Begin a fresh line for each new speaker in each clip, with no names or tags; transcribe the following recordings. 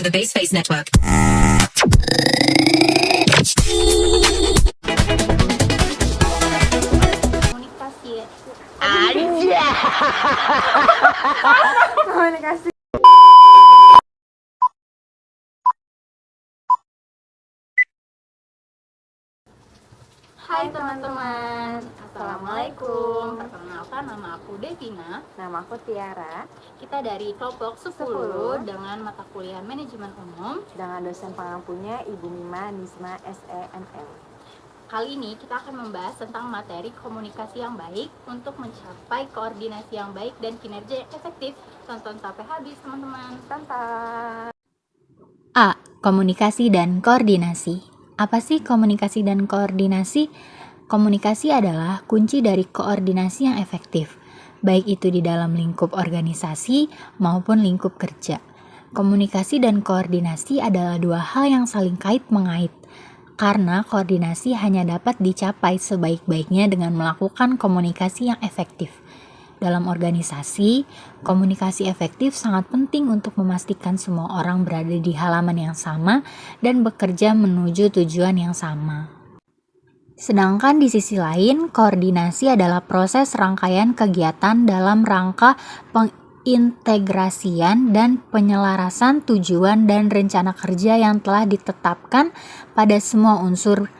the Base Space Network.
Komunikasi ya.
Komunikasi.
Hai teman-teman, Assalamualaikum. Perkenalkan, nama aku Devina.
Nama aku Tiara,
Kita dari kelompok 10 dengan mata kuliah Manajemen Umum.
dengan dosen pengampunya Ibu Mima Nisma SENL.
Kali ini kita akan membahas tentang materi komunikasi yang baik untuk mencapai koordinasi yang baik dan kinerja yang efektif. Tonton sampai habis teman-teman.
Tantan.
A. Komunikasi dan koordinasi. Apa sih komunikasi dan koordinasi? Komunikasi adalah kunci dari koordinasi yang efektif, baik itu di dalam lingkup organisasi maupun lingkup kerja. Komunikasi dan koordinasi adalah dua hal yang saling kait-mengait, karena koordinasi hanya dapat dicapai sebaik-baiknya dengan melakukan komunikasi yang efektif. Dalam organisasi, komunikasi efektif sangat penting untuk memastikan semua orang berada di halaman yang sama dan bekerja menuju tujuan yang sama. Sedangkan di sisi lain, koordinasi adalah proses rangkaian kegiatan dalam rangka pengintegrasian dan penyelarasan tujuan dan rencana kerja yang telah ditetapkan pada semua unsur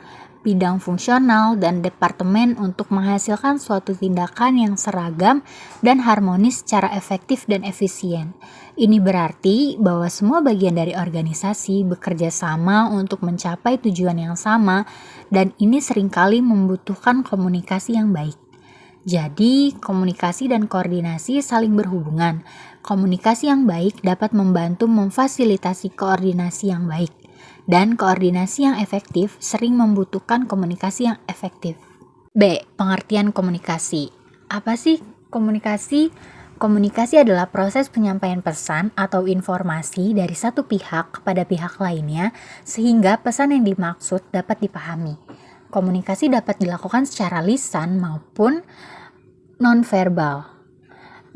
bidang fungsional dan departemen untuk menghasilkan suatu tindakan yang seragam dan harmonis secara efektif dan efisien. Ini berarti bahwa semua bagian dari organisasi bekerja sama untuk mencapai tujuan yang sama, dan ini seringkali membutuhkan komunikasi yang baik. Jadi, komunikasi dan koordinasi saling berhubungan. Komunikasi yang baik dapat membantu memfasilitasi koordinasi yang baik. Dan koordinasi yang efektif sering membutuhkan komunikasi yang efektif. B. Pengertian komunikasi. Apa sih komunikasi? Komunikasi adalah proses penyampaian pesan atau informasi dari satu pihak kepada pihak lainnya sehingga pesan yang dimaksud dapat dipahami. Komunikasi dapat dilakukan secara lisan maupun nonverbal.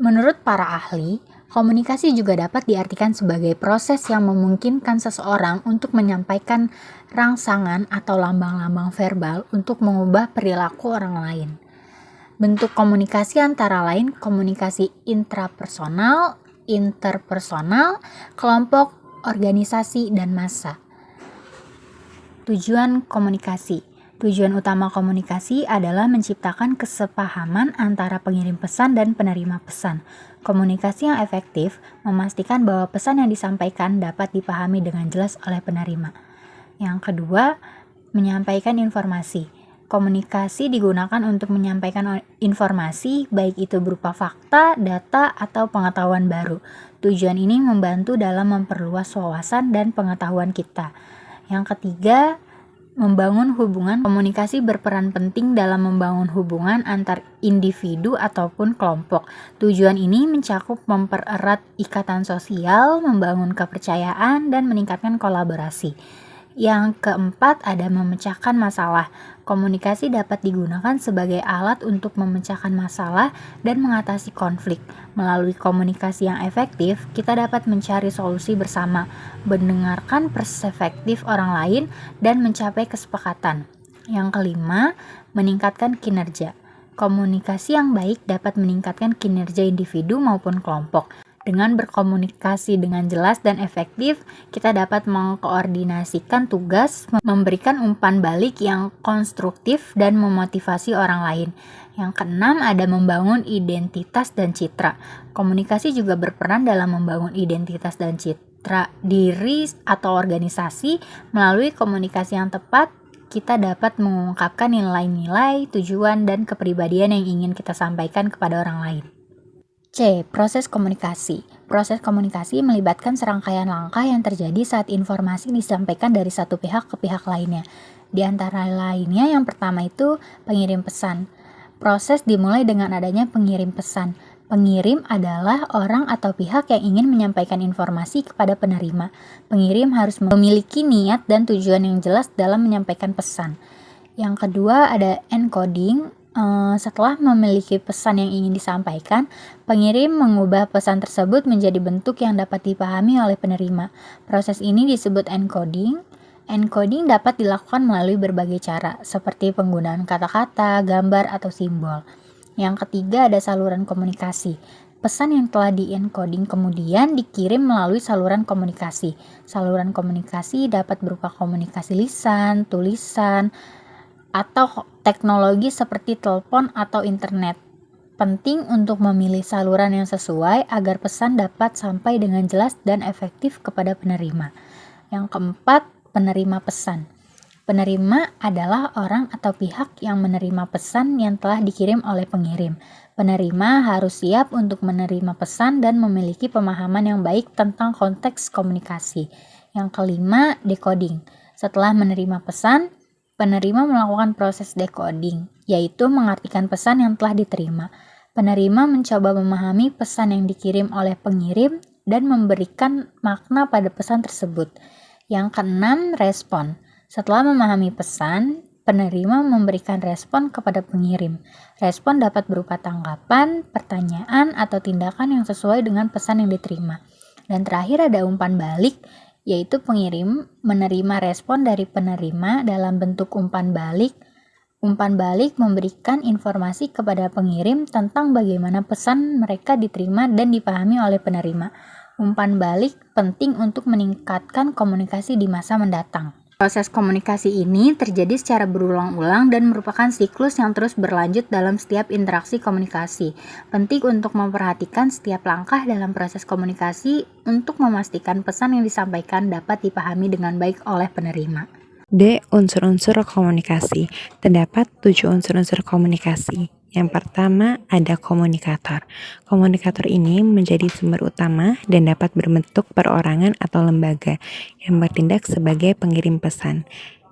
Menurut para ahli, komunikasi juga dapat diartikan sebagai proses yang memungkinkan seseorang untuk menyampaikan rangsangan atau lambang-lambang verbal untuk mengubah perilaku orang lain. Bentuk komunikasi antara lain komunikasi intrapersonal, interpersonal, kelompok, organisasi, dan massa. Tujuan komunikasi. Tujuan utama komunikasi adalah menciptakan kesepahaman antara pengirim pesan dan penerima pesan. Komunikasi yang efektif memastikan bahwa pesan yang disampaikan dapat dipahami dengan jelas oleh penerima. Yang kedua, menyampaikan informasi. Komunikasi digunakan untuk menyampaikan informasi, baik itu berupa fakta, data, atau pengetahuan baru. Tujuan ini membantu dalam memperluas wawasan dan pengetahuan kita. Yang ketiga, membangun hubungan. Komunikasi berperan penting dalam membangun hubungan antar individu ataupun kelompok. Tujuan ini mencakup mempererat ikatan sosial, membangun kepercayaan, dan meningkatkan kolaborasi. Yang keempat, ada memecahkan masalah. Komunikasi dapat digunakan sebagai alat untuk memecahkan masalah dan mengatasi konflik. Melalui komunikasi yang efektif, kita dapat mencari solusi bersama, mendengarkan perspektif orang lain, dan mencapai kesepakatan. Yang kelima, meningkatkan kinerja. Komunikasi yang baik dapat meningkatkan kinerja individu maupun kelompok. Dengan berkomunikasi dengan jelas dan efektif, kita dapat mengkoordinasikan tugas, memberikan umpan balik yang konstruktif, dan memotivasi orang lain. Yang keenam, ada membangun identitas dan citra. Komunikasi juga berperan dalam membangun identitas dan citra diri atau organisasi. Melalui komunikasi yang tepat, kita dapat mengungkapkan nilai-nilai, tujuan, dan kepribadian yang ingin kita sampaikan kepada orang lain. C. Proses komunikasi. Proses komunikasi melibatkan serangkaian langkah yang terjadi saat informasi disampaikan dari satu pihak ke pihak lainnya. Di antara lainnya, yang pertama itu pengirim pesan. Proses dimulai dengan adanya pengirim pesan. Pengirim adalah orang atau pihak yang ingin menyampaikan informasi kepada penerima. Pengirim harus memiliki niat dan tujuan yang jelas dalam menyampaikan pesan. Yang kedua ada encoding. Setelah memiliki pesan yang ingin disampaikan, pengirim mengubah pesan tersebut menjadi bentuk yang dapat dipahami oleh penerima. Proses ini disebut encoding. Encoding dapat dilakukan melalui berbagai cara, seperti penggunaan kata-kata, gambar, atau simbol. Yang ketiga ada saluran komunikasi. Pesan yang telah di-encoding kemudian dikirim melalui saluran komunikasi. Saluran komunikasi dapat berupa komunikasi lisan, tulisan, atau teknologi seperti telepon atau internet. Penting untuk memilih saluran yang sesuai agar pesan dapat sampai dengan jelas dan efektif kepada penerima. Yang keempat, penerima pesan. Penerima adalah orang atau pihak yang menerima pesan yang telah dikirim oleh pengirim. Penerima harus siap untuk menerima pesan dan memiliki pemahaman yang baik tentang konteks komunikasi. Yang kelima, decoding. Setelah menerima pesan, penerima melakukan proses decoding, yaitu mengartikan pesan yang telah diterima. Penerima mencoba memahami pesan yang dikirim oleh pengirim dan memberikan makna pada pesan tersebut. Yang keenam, respon. Setelah memahami pesan, penerima memberikan respon kepada pengirim. Respon dapat berupa tanggapan, pertanyaan, atau tindakan yang sesuai dengan pesan yang diterima. Dan terakhir ada umpan balik, yaitu pengirim menerima respon dari penerima dalam bentuk umpan balik. Umpan balik memberikan informasi kepada pengirim tentang bagaimana pesan mereka diterima dan dipahami oleh penerima. Umpan balik penting untuk meningkatkan komunikasi di masa mendatang. Proses komunikasi ini terjadi secara berulang-ulang dan merupakan siklus yang terus berlanjut dalam setiap interaksi komunikasi. Penting untuk memperhatikan setiap langkah dalam proses komunikasi untuk memastikan pesan yang disampaikan dapat dipahami dengan baik oleh penerima.
D. Unsur-unsur komunikasi. Terdapat 7 unsur-unsur komunikasi. Yang pertama ada komunikator. Komunikator ini menjadi sumber utama dan dapat berbentuk perorangan atau lembaga yang bertindak sebagai pengirim pesan.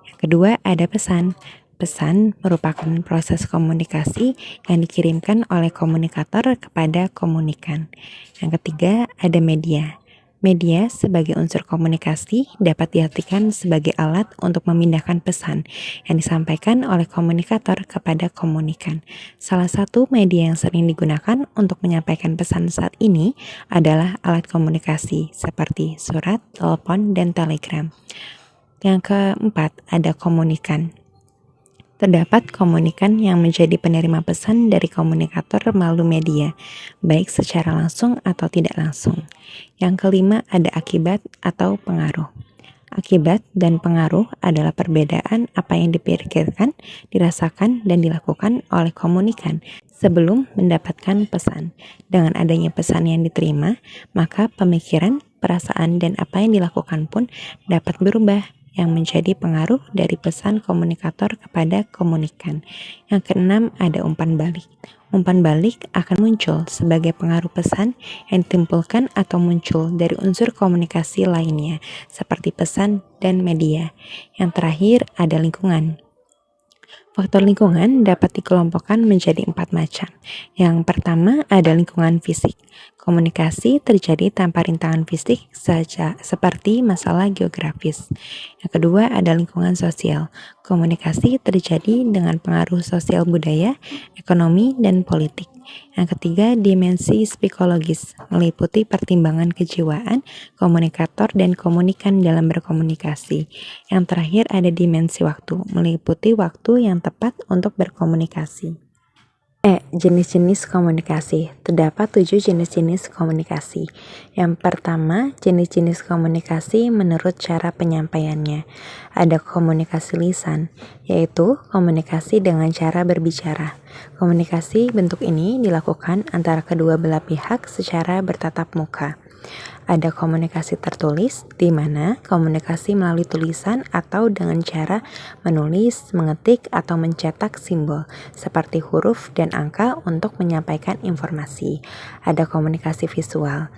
Yang kedua ada pesan. Pesan merupakan proses komunikasi yang dikirimkan oleh komunikator kepada komunikan. Yang ketiga ada media. Media sebagai unsur komunikasi dapat diartikan sebagai alat untuk memindahkan pesan yang disampaikan oleh komunikator kepada komunikan. Salah satu media yang sering digunakan untuk menyampaikan pesan saat ini adalah alat komunikasi seperti surat, telepon, dan telegram. Yang keempat ada komunikan. Terdapat komunikan yang menjadi penerima pesan dari komunikator melalui media, baik secara langsung atau tidak langsung. Yang kelima ada akibat atau pengaruh. Akibat dan pengaruh adalah perbedaan apa yang dipikirkan, dirasakan, dan dilakukan oleh komunikan sebelum mendapatkan pesan. Dengan adanya pesan yang diterima, maka pemikiran, perasaan, dan apa yang dilakukan pun dapat berubah, yang menjadi pengaruh dari pesan komunikator kepada komunikan. Yang keenam ada umpan balik. Umpan balik akan muncul sebagai pengaruh pesan yang ditimbulkan atau muncul dari unsur komunikasi lainnya, seperti pesan dan media. Yang terakhir ada lingkungan. Faktor lingkungan dapat dikelompokkan menjadi 4 macam. Yang pertama ada lingkungan fisik. Komunikasi terjadi tanpa rintangan fisik saja, seperti masalah geografis. Yang kedua ada lingkungan sosial. Komunikasi terjadi dengan pengaruh sosial budaya, ekonomi, dan politik. Yang ketiga dimensi psikologis, meliputi pertimbangan kejiwaan, komunikator, dan komunikan dalam berkomunikasi. Yang terakhir ada dimensi waktu, meliputi waktu yang tepat untuk berkomunikasi. Jenis-jenis komunikasi. Terdapat 7 jenis-jenis komunikasi. Yang pertama, jenis-jenis komunikasi menurut cara penyampaiannya. Ada komunikasi lisan, yaitu komunikasi dengan cara berbicara. Komunikasi bentuk ini dilakukan antara kedua belah pihak secara bertatap muka. Ada komunikasi tertulis, di mana komunikasi melalui tulisan atau dengan cara menulis, mengetik, atau mencetak simbol seperti huruf dan angka untuk menyampaikan informasi. Ada komunikasi visual.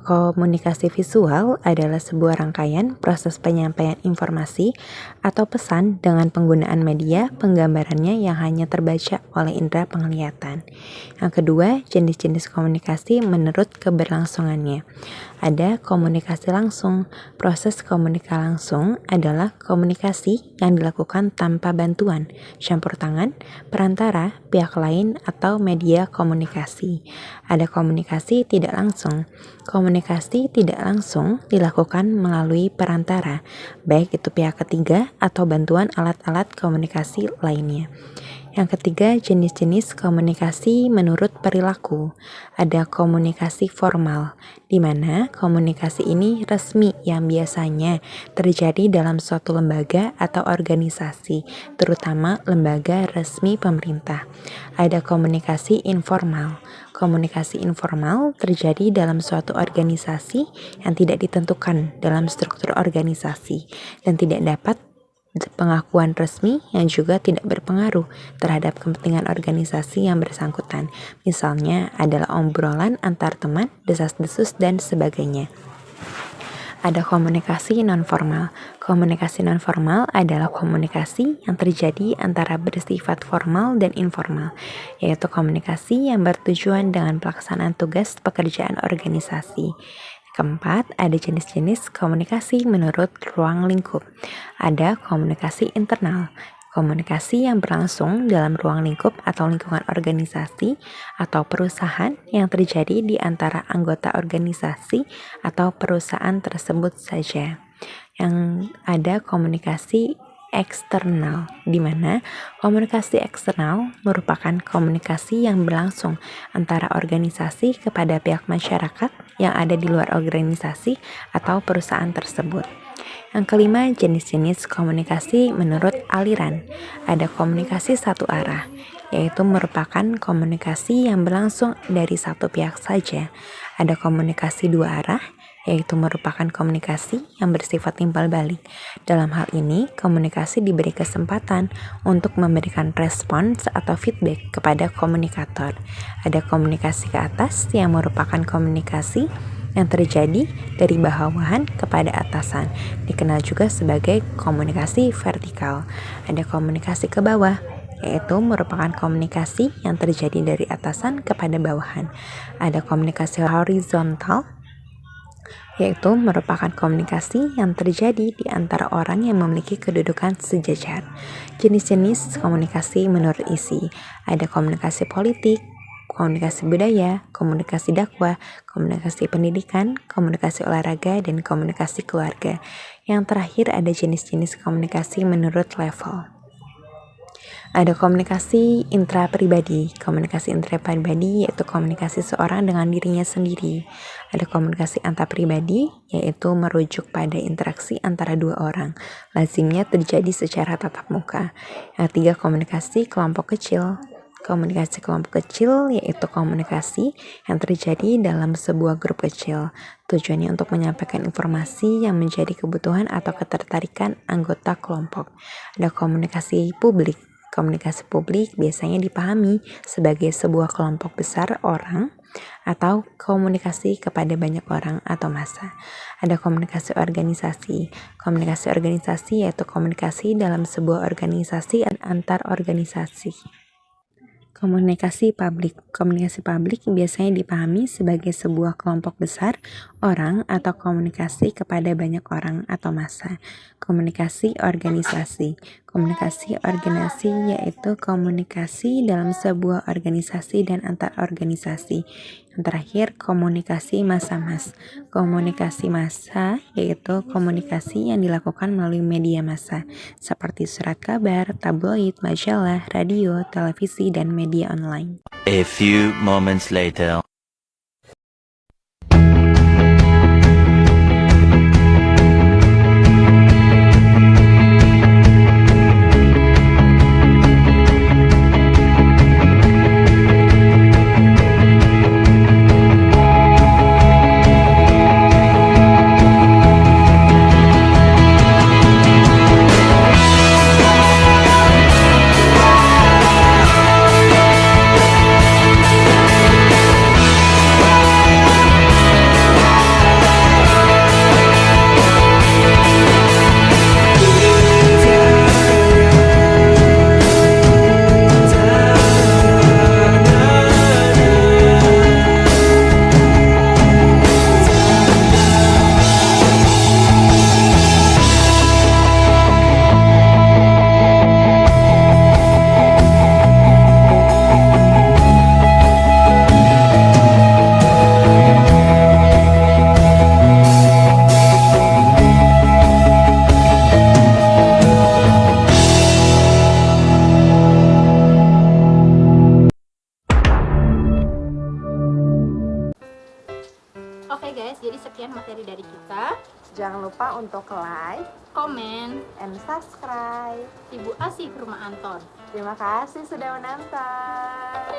Komunikasi visual adalah sebuah rangkaian proses penyampaian informasi atau pesan dengan penggunaan media penggambarannya yang hanya terbaca oleh indera penglihatan. Yang kedua, jenis-jenis komunikasi menurut keberlangsungannya. Ada komunikasi langsung. Proses komunikasi langsung adalah komunikasi yang dilakukan tanpa bantuan, campur tangan, perantara, pihak lain, atau media komunikasi. Ada komunikasi tidak langsung. Komunikasi tidak langsung dilakukan melalui perantara, baik itu pihak ketiga atau bantuan alat-alat komunikasi lainnya. Yang ketiga, jenis-jenis komunikasi menurut perilaku. Ada komunikasi formal, di mana komunikasi ini resmi yang biasanya terjadi dalam suatu lembaga atau organisasi, terutama lembaga resmi pemerintah. Ada komunikasi informal. Komunikasi informal terjadi dalam suatu organisasi yang tidak ditentukan dalam struktur organisasi dan tidak dapat pengakuan resmi yang juga tidak berpengaruh terhadap kepentingan organisasi yang bersangkutan. Misalnya adalah obrolan antar teman, desas-desus, dan sebagainya. Ada komunikasi nonformal. Komunikasi nonformal adalah komunikasi yang terjadi antara bersifat formal dan informal, yaitu komunikasi yang bertujuan dengan pelaksanaan tugas pekerjaan organisasi. Keempat, ada jenis-jenis komunikasi menurut ruang lingkup. Ada komunikasi internal, komunikasi yang berlangsung dalam ruang lingkup atau lingkungan organisasi atau perusahaan yang terjadi di antara anggota organisasi atau perusahaan tersebut saja. Yang ada komunikasi eksternal, di mana komunikasi eksternal merupakan komunikasi yang berlangsung antara organisasi kepada pihak masyarakat yang ada di luar organisasi atau perusahaan tersebut. Yang kelima, jenis-jenis komunikasi menurut aliran. Ada komunikasi satu arah, yaitu merupakan komunikasi yang berlangsung dari satu pihak saja. Ada komunikasi dua arah, yaitu merupakan komunikasi yang bersifat timbal balik. Dalam hal ini, komunikasi diberi kesempatan untuk memberikan respons atau feedback kepada komunikator. Ada komunikasi ke atas yang merupakan komunikasi yang terjadi dari bawahan kepada atasan, dikenal juga sebagai komunikasi vertikal. Ada komunikasi ke bawah, yaitu merupakan komunikasi yang terjadi dari atasan kepada bawahan. Ada komunikasi horizontal, yaitu merupakan komunikasi yang terjadi di antara orang yang memiliki kedudukan sejajar. Jenis-jenis komunikasi menurut isi. Ada komunikasi politik, komunikasi budaya, komunikasi dakwah, komunikasi pendidikan, komunikasi olahraga, dan komunikasi keluarga. Yang terakhir ada jenis-jenis komunikasi menurut level. Ada komunikasi intrapribadi. Komunikasi intrapribadi yaitu komunikasi seorang dengan dirinya sendiri. Ada komunikasi antarpribadi, yaitu merujuk pada interaksi antara dua orang. Lazimnya terjadi secara tatap muka. Yang ketiga, komunikasi kelompok kecil. Komunikasi kelompok kecil yaitu komunikasi yang terjadi dalam sebuah grup kecil. Tujuannya untuk menyampaikan informasi yang menjadi kebutuhan atau ketertarikan anggota kelompok. Ada komunikasi publik. Komunikasi publik biasanya dipahami sebagai sebuah kelompok besar orang atau komunikasi kepada banyak orang atau massa. Ada komunikasi organisasi. Komunikasi organisasi yaitu komunikasi dalam sebuah organisasi dan antar organisasi. Komunikasi publik. Komunikasi publik biasanya dipahami sebagai sebuah kelompok besar orang atau komunikasi kepada banyak orang atau massa. Komunikasi organisasi. Komunikasi organisasi yaitu komunikasi dalam sebuah organisasi dan antar organisasi. Yang terakhir, komunikasi massa-mas. Komunikasi massa yaitu komunikasi yang dilakukan melalui media massa seperti surat kabar, tabloid, majalah, radio, televisi, dan media online.
A few moments later.
sekian materi dari kita.
Jangan lupa untuk like,
Komen,
and subscribe.
Ibu Asih Rumah Anton.
Terima kasih sudah menonton.